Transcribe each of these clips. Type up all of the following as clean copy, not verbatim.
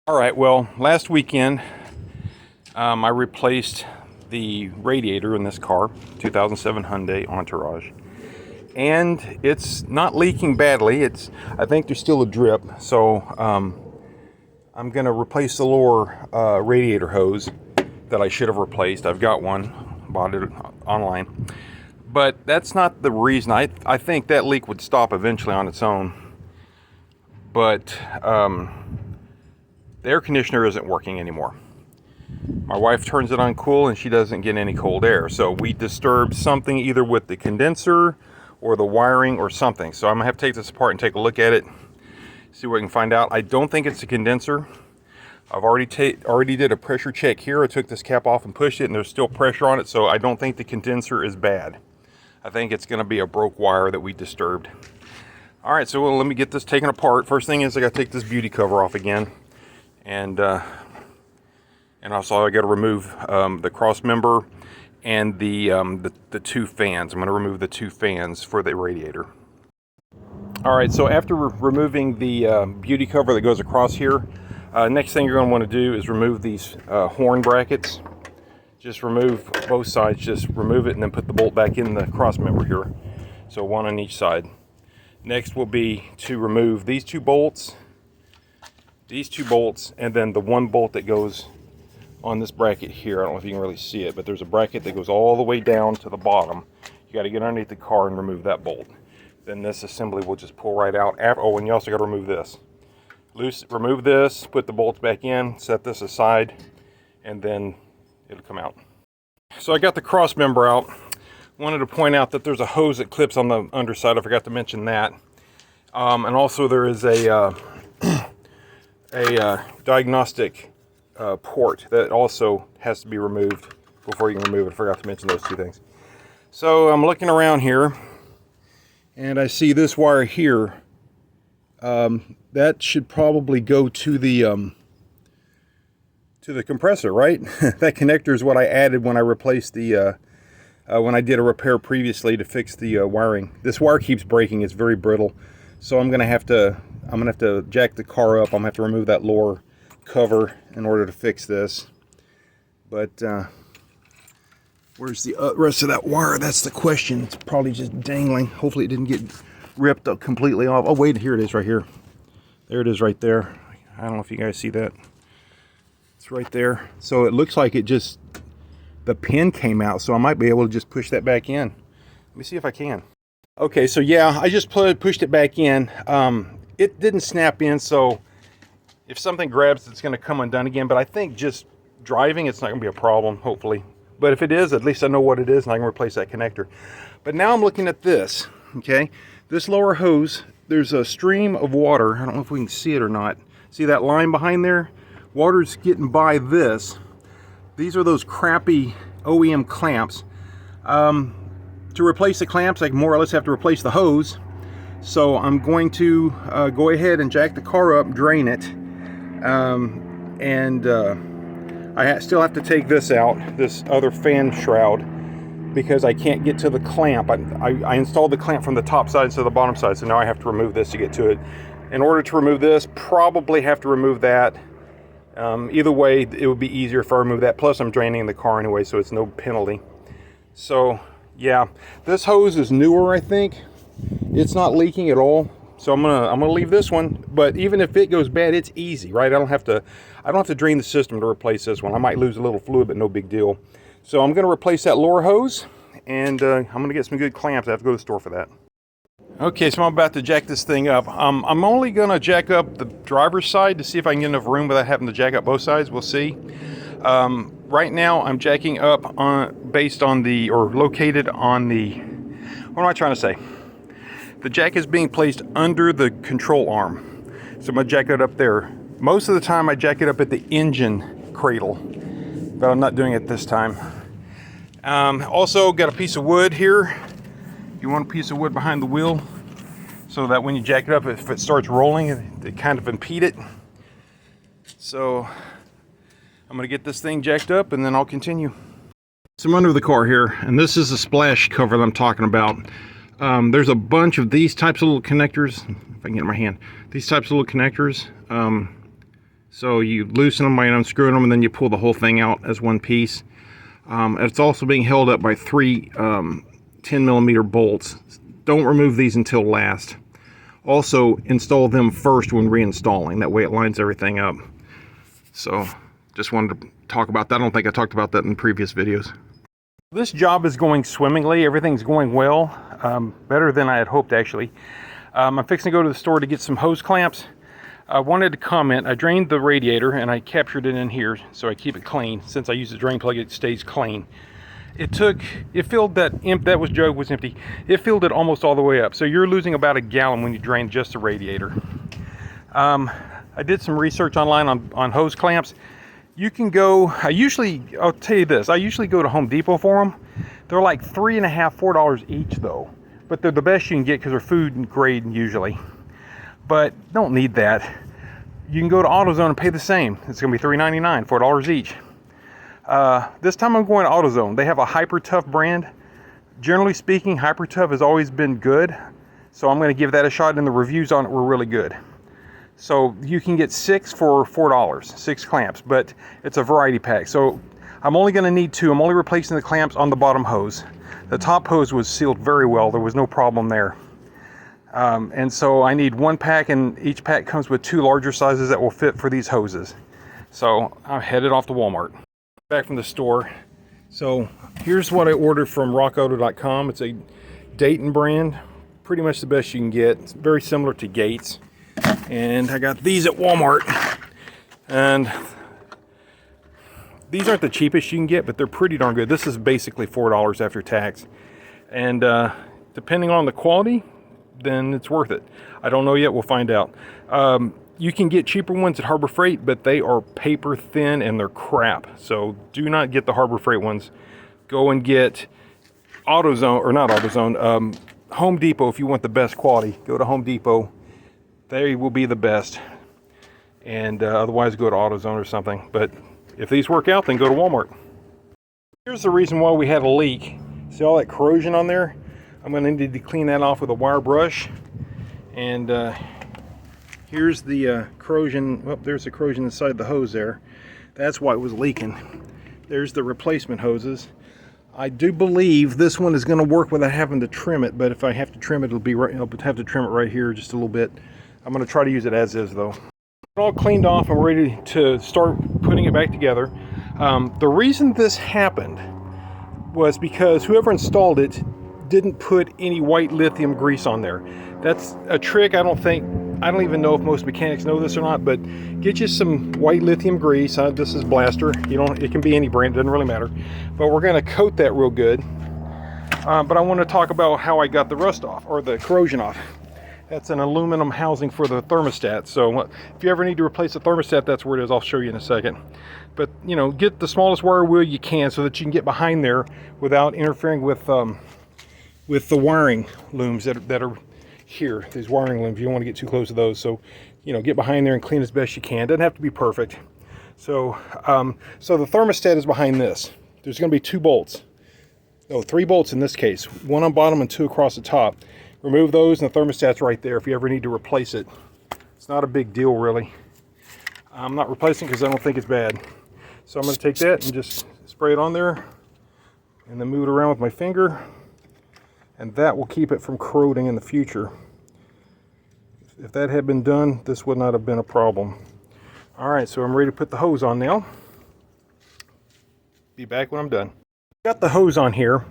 All right, well, last weekend I replaced the radiator in this car, 2007 Hyundai Entourage, and it's not leaking badly. I think there's still a drip, so I'm going to replace the lower radiator hose that I should have replaced. I've got one, bought it online, but that's not the reason. I think that leak would stop eventually on its own, but the air conditioner isn't working anymore. My wife turns it on cool and she doesn't get any cold air. So we disturbed something either with the condenser or the wiring or something. So I'm gonna have to take this apart and take a look at it, see what I can find out. I don't think it's the condenser. I've already did a pressure check here. I took this cap off and pushed it and there's still pressure on it. So I don't think the condenser is bad. I think it's gonna be a broke wire that we disturbed. All right, so let me get this taken apart. First thing is I gotta take this beauty cover off again. And also I got to remove the cross member and the two fans. I'm going to remove the two fans for the radiator. All right, so after removing the beauty cover that goes across here, next thing you're going to want to do is remove these horn brackets. Just remove both sides, just remove it and then put the bolt back in the cross member here. So one on each side. Next will be to remove these two bolts, and then the one bolt that goes on this bracket here. I don't know if you can really see it, but there's a bracket that goes all the way down to the bottom. You got to get underneath the car and remove that bolt. Then this assembly will just pull right out. Oh, and you also got to remove this. Remove this, put the bolts back in, set this aside, and then it'll come out. So I got the cross member out. Wanted to point out that there's a hose that clips on the underside. I forgot to mention that. And also there is a diagnostic port that also has to be removed before you can remove it. I forgot to mention those two things. So I'm looking around here and I see this wire here. That should probably go to the compressor, right? That connector is what I added when I replaced the when I did a repair previously to fix the wiring. This wire keeps breaking. It's very brittle, so I'm gonna have to jack the car up. I'm gonna have to remove that lower cover in order to fix this. But where's the rest of that wire? That's the question. It's probably just dangling. Hopefully it didn't get ripped up completely off. Oh wait, here it is right here. There it is right there. I don't know if you guys see that. It's right there. So it looks like the pin came out, so I might be able to just push that back in. Let me see if I can. Okay, so yeah, I just pushed it back in. It didn't snap in, so if something grabs, it's going to come undone again. But I think just driving, it's not going to be a problem, hopefully. But if it is, at least I know what it is, and I can replace that connector. But now I'm looking at this, okay? This lower hose, there's a stream of water. I don't know if we can see it or not. See that line behind there? Water's getting by this. These are those crappy OEM clamps. To replace the clamps, I more or less have to replace the hose. So I'm going to go ahead and jack the car up, drain it. I still have to take this out, this other fan shroud, because I can't get to the clamp. I installed the clamp from the top side to the bottom side, so now I have to remove this to get to it. In order to remove this, probably have to remove that. Either way, it would be easier if I remove that. Plus, I'm draining the car anyway, so it's no penalty. So, yeah, this hose is newer, I think. It's not leaking at all. So I'm gonna leave this one. But even if it goes bad, it's easy, right? I don't have to drain the system to replace this one. I might lose a little fluid, but no big deal. So I'm gonna replace that lower hose, and I'm gonna get some good clamps. I have to go to the store for that. Okay, so I'm about to jack this thing up. I'm only gonna jack up the driver's side to see if I can get enough room without having to jack up both sides. We'll see. Right now I'm jacking up located on the, what am I trying to say? The jack is being placed under the control arm. So I'm gonna jack it up there. Most of the time I jack it up at the engine cradle, but I'm not doing it this time. Also got a piece of wood here. You want a piece of wood behind the wheel so that when you jack it up, if it starts rolling, it kind of impede it. So I'm gonna get this thing jacked up and then I'll continue. So I'm under the car here, and this is the splash cover that I'm talking about. There's a bunch of these types of little connectors, if I can get in my hand, these types of little connectors So you loosen them by unscrewing them, and then you pull the whole thing out as one piece. It's also being held up by 3 10mm bolts. Don't remove these until last. Also install them first when reinstalling. That way it lines everything up. So just wanted to talk about that. I don't think I talked about that in previous videos. This job is going swimmingly. Everything's going well. Better than I had hoped, actually. I'm fixing to go to the store to get some hose clamps. I wanted to comment, I drained the radiator and I captured it in here so I keep it clean. Since I use the drain plug, it stays clean. It filled that jug was empty. It filled it almost all the way up. So you're losing about a gallon when you drain just the radiator. I did some research online on hose clamps. You can go, I'll tell you this, I usually go to Home Depot for them. They're like $3.50, $4 each though. But they're the best you can get because they're food grade usually. But don't need that. You can go to AutoZone and pay the same. It's going to be $3.99, $4 each. This time I'm going to AutoZone. They have a Hyper Tough brand. Generally speaking, Hyper Tough has always been good. So I'm going to give that a shot, and the reviews on it were really good. So you can get 6 for $4, 6 clamps, but it's a variety pack. So I'm only going to need 2. I'm only replacing the clamps on the bottom hose. The top hose was sealed very well. There was no problem there. And so I need 1 pack, and each pack comes with 2 larger sizes that will fit for these hoses. So I'm headed off to Walmart. Back from the store. So here's what I ordered from rockauto.com. It's a Dayton brand, pretty much the best you can get. It's very similar to Gates. And I got these at Walmart. And these aren't the cheapest you can get, but they're pretty darn good. This is basically $4 after tax. And depending on the quality, then it's worth it. I don't know yet, we'll find out. You can get cheaper ones at Harbor Freight, but they are paper thin and they're crap. So do not get the Harbor Freight ones. Go and get AutoZone, or not AutoZone, Home Depot if you want the best quality. Go to Home Depot. They will be the best. And otherwise go to AutoZone or something. But if these work out, then go to Walmart. Here's the reason why we had a leak. See all that corrosion on there? I'm going to need to clean that off with a wire brush. And here's the corrosion. Well, there's the corrosion inside the hose there. That's why it was leaking. There's the replacement hoses. I do believe this one is going to work without having to trim it, but if I have to trim it, I'll have to trim it right here just a little bit. I'm going to try to use it as is though. All cleaned off and ready to start putting it back together. The reason this happened was because whoever installed it didn't put any white lithium grease on there. That's a trick. I don't even know if most mechanics know this or not, but get you some white lithium grease. This is Blaster. It can be any brand, it doesn't really matter. But we're going to coat that real good. But I want to talk about how I got the rust off, or the corrosion off. That's an aluminum housing for the thermostat. So if you ever need to replace a thermostat, that's where it is. I'll show you in a second. But get the smallest wire wheel you can so that you can get behind there without interfering with the wiring looms that are here. These wiring looms, you don't want to get too close to those. So get behind there and clean as best you can. Doesn't have to be perfect. So so the thermostat is behind this. There's going to be 2 bolts. No, 3 bolts in this case. 1 on bottom and 2 across the top. Remove those and the thermostat's right there if you ever need to replace it. It's not a big deal really. I'm not replacing because I don't think it's bad. So I'm going to take that and just spray it on there and then move it around with my finger, and that will keep it from corroding in the future. If that had been done, this would not have been a problem. Alright, so I'm ready to put the hose on now. Be back when I'm done. Got the hose on here.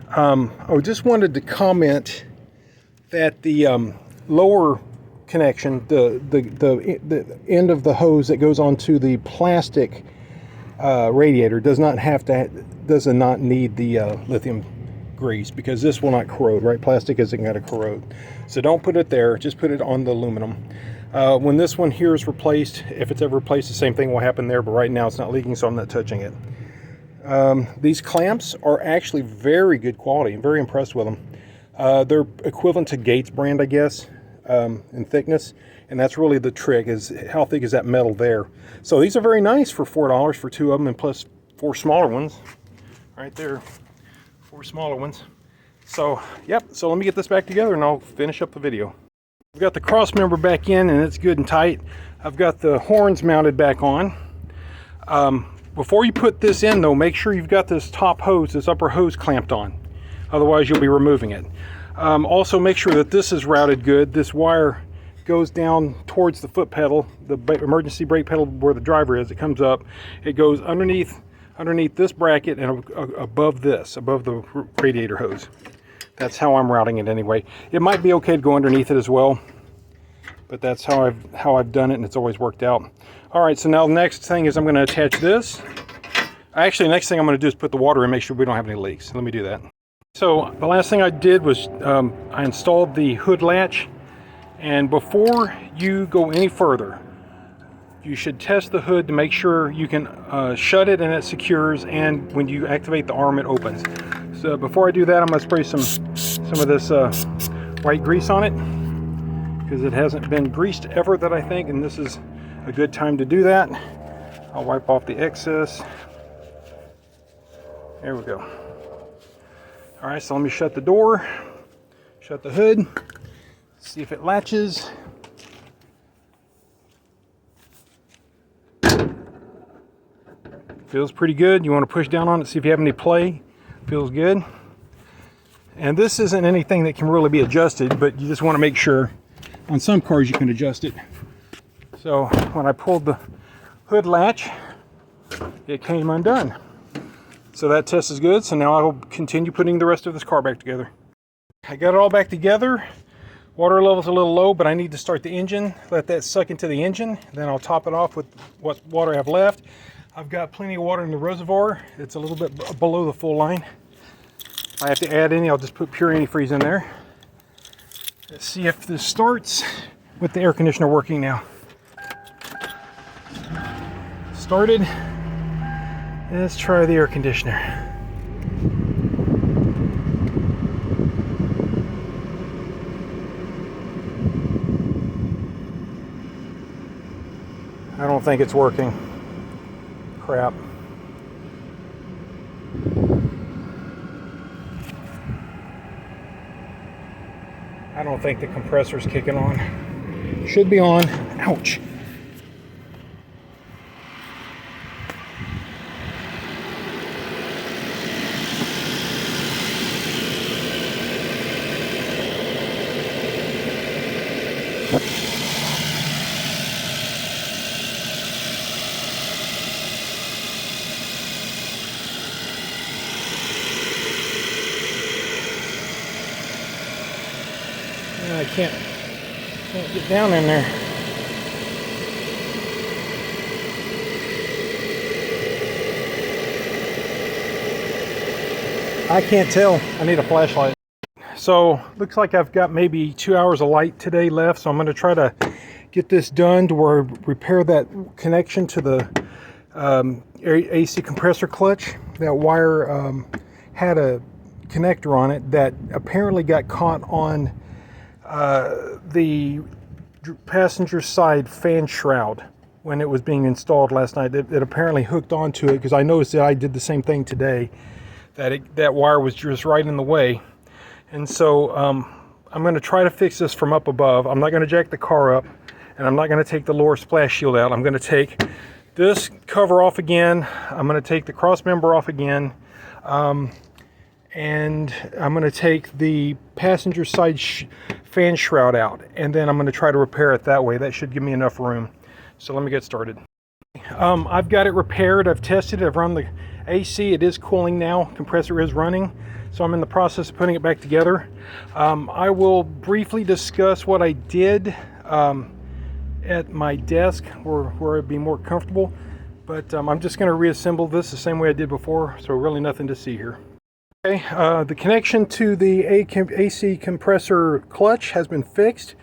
I just wanted to comment that the lower connection, the end of the hose that goes onto the plastic radiator does not need the lithium grease, because this will not corrode, right? Plastic isn't going to corrode. So don't put it there, just put it on the aluminum. When this one here is replaced, if it's ever replaced, the same thing will happen there, but right now it's not leaking, so I'm not touching it. These clamps are actually very good quality. I'm very impressed with them. They're equivalent to Gates brand, I guess, in thickness, and that's really the trick, is how thick is that metal there. So these are very nice for $4 for 2 of them, and plus 4 smaller ones right there. 4 smaller ones. So yep, so let me get this back together and I'll finish up the video. I've got the cross member back in and it's good and tight. I've got the horns mounted back on. Before you put this in though, make sure you've got this top hose, this upper hose clamped on. Otherwise you'll be removing it. Also make sure that this is routed good. This wire goes down towards the foot pedal, the emergency brake pedal where the driver is. It comes up. It goes underneath this bracket and above the radiator hose. That's how I'm routing it anyway. It might be okay to go underneath it as well, but that's how I've done it, and it's always worked out. All right, so now the next thing is I'm going to attach this. Actually, the next thing I'm going to do is put the water in, make sure we don't have any leaks. Let me do that. So the last thing I did was I installed the hood latch, and before you go any further, you should test the hood to make sure you can shut it and it secures, and when you activate the arm, it opens. So before I do that, I'm going to spray some of this white grease on it, because it hasn't been greased ever that I think, and this is a good time to do that. I'll wipe off the excess. There we go. All right, so let me shut the door, shut the hood, see if it latches. Feels pretty good. You want to push down on it, see if you have any play. Feels good. And this isn't anything that can really be adjusted, but you just want to make sure. On some cars you can adjust it. So when I pulled the hood latch, it came undone. So that test is good. So now I will continue putting the rest of this car back together. I got it all back together. Water level's a little low, but I need to start the engine, let that suck into the engine. Then I'll top it off with what water I have left. I've got plenty of water in the reservoir. It's a little bit below the full line. If I have to add any, I'll just put pure antifreeze in there. Let's see if this starts with the air conditioner working now. Started. Let's try the air conditioner. I don't think it's working. Crap. I don't think the compressor's kicking on. Should be on. Ouch. I can't get down in there. I can't tell. I need a flashlight. So looks like I've got maybe 2 hours of light today left, so I'm going to try to get this done to where I repair that connection to the AC compressor clutch. That wire had a connector on it that apparently got caught on the passenger side fan shroud when it was being installed last night. It apparently hooked onto it, because I noticed that I did the same thing today, that wire was just right in the way. And so I'm going to try to fix this from up above. I'm not going to jack the car up, and I'm not going to take the lower splash shield out. I'm going to take this cover off again. I'm going to take the cross member off again. And I'm going to take the passenger side fan shroud out, and then I'm going to try to repair it that way. That should give me enough room. So let me get started. I've got it repaired. I've tested it. I've run the AC. It is cooling now. Compressor is running. So I'm in the process of putting it back together. I will briefly discuss what I did at my desk where I'd be more comfortable. But I'm just going to reassemble this the same way I did before. So really nothing to see here. Okay, the connection to the AC compressor clutch has been fixed,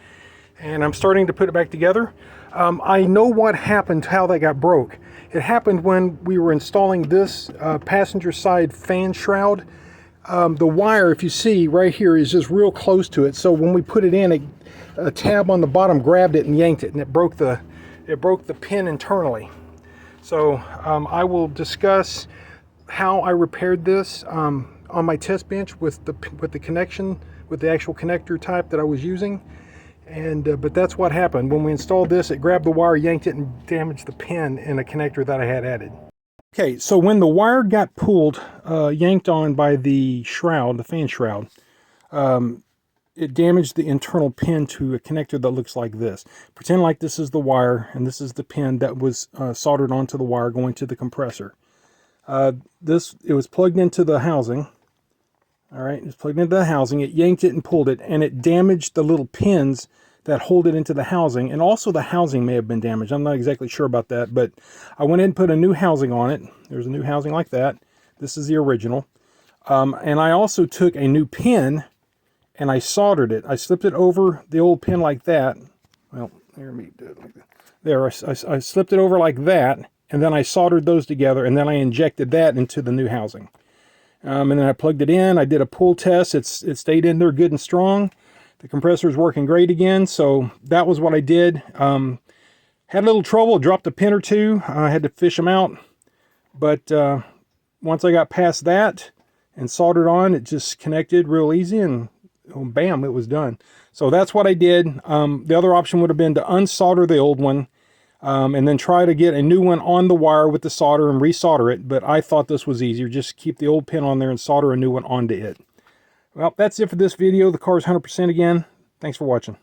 and I'm starting to put it back together. I know what happened, how that got broke. It happened when we were installing this passenger side fan shroud. The wire, if you see right here, is just real close to it. So when we put it in, a tab on the bottom grabbed it and yanked it, and it broke the pin internally. So I will discuss how I repaired this on my test bench with the connection, with the actual connector type that I was using, And but that's what happened. When we installed this, it grabbed the wire, yanked it, and damaged the pin in a connector that I had added. Okay, so when the wire got pulled, yanked on by the shroud, the fan shroud, it damaged the internal pin to a connector that looks like this. Pretend like this is the wire, and this is the pin that was soldered onto the wire going to the compressor. It was plugged into the housing. All right, it's plugged into the housing. It yanked it and pulled it, and it damaged the little pins that hold it into the housing, and also the housing may have been damaged. I'm not exactly sure about that, but I went in and put a new housing on it. There's a new housing like that. This is the original. And I also took a new pin and I soldered it. I slipped it over the old pin like that. Well, let me do it like that. There, I slipped it over like that, and then I soldered those together, and then I injected that into the new housing. And then I plugged it in. I did a pull test. It stayed in there good and strong. The compressor is working great again, so that was what I did. Had a little trouble, dropped a pin or two. I had to fish them out, but once I got past that and soldered on, it just connected real easy, and bam, it was done. So that's what I did. The other option would have been to unsolder the old one, and then try to get a new one on the wire with the solder and resolder it, but I thought this was easier. Just keep the old pin on there and solder a new one onto it. Well, that's it for this video. The car is 100% again. Thanks for watching.